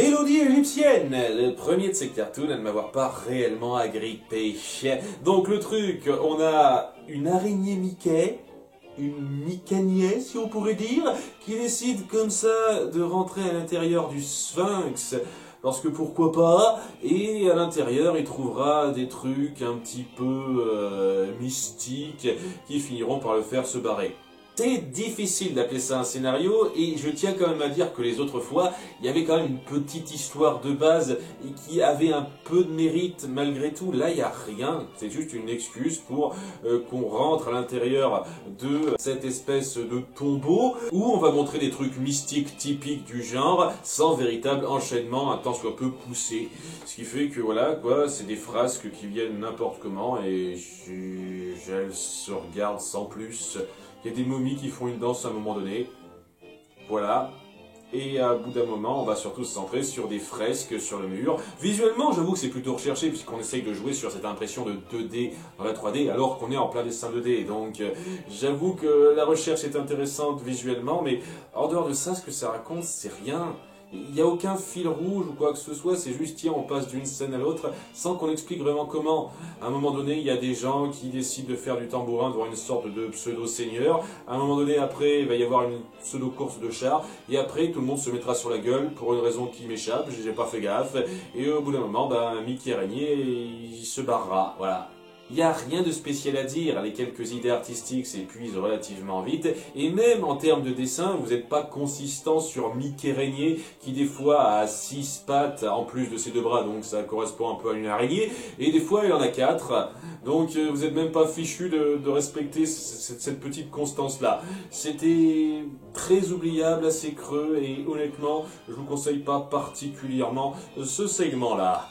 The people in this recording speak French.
Mélodie égyptienne, le premier de ces cartoons à ne m'avoir pas réellement agrippé. Donc le truc, on a une araignée Mickey, une Mickey si on pourrait dire, qui décide comme ça de rentrer à l'intérieur du Sphinx. Parce que pourquoi pas, et à l'intérieur il trouvera des trucs un petit peu mystiques qui finiront par le faire se barrer. C'est difficile d'appeler ça un scénario, et je tiens quand même à dire que les autres fois, il y avait quand même une petite histoire de base qui avait un peu de mérite malgré tout. Là, il n'y a rien, c'est juste une excuse pour qu'on rentre à l'intérieur de cette espèce de tombeau où on va montrer des trucs mystiques typiques du genre sans véritable enchaînement un tant soit peu poussé. Ce qui fait que voilà, quoi, c'est des frasques qui viennent n'importe comment et elles se regardent sans plus. Il y a des momies qui font une danse à un moment donné. Voilà. Et à bout d'un moment, on va surtout se centrer sur des fresques sur le mur. Visuellement, j'avoue que c'est plutôt recherché puisqu'on essaye de jouer sur cette impression de 2D dans la 3D alors qu'on est en plein dessin 2D. Donc j'avoue que la recherche est intéressante visuellement, mais en dehors de ça, ce que ça raconte, c'est rien. Il n'y a aucun fil rouge ou quoi que ce soit, c'est juste, tiens, on passe d'une scène à l'autre sans qu'on explique vraiment comment. À un moment donné, il y a des gens qui décident de faire du tambourin devant une sorte de pseudo-seigneur. À un moment donné, après, il va y avoir une pseudo-course de chars. Et après, tout le monde se mettra sur la gueule pour une raison qui m'échappe, j'ai pas fait gaffe. Et au bout d'un moment, Mickey Araignée, il se barrera, voilà. Il n'y a rien de spécial à dire, les quelques idées artistiques s'épuisent relativement vite, et même en termes de dessin, vous n'êtes pas consistant sur Mickey Araignée, qui des fois a 6 pattes en plus de ses 2 bras, donc ça correspond un peu à une araignée, et des fois il en a 4, donc vous n'êtes même pas fichu de respecter cette petite constance-là. C'était très oubliable, assez creux, et honnêtement, je vous conseille pas particulièrement ce segment-là.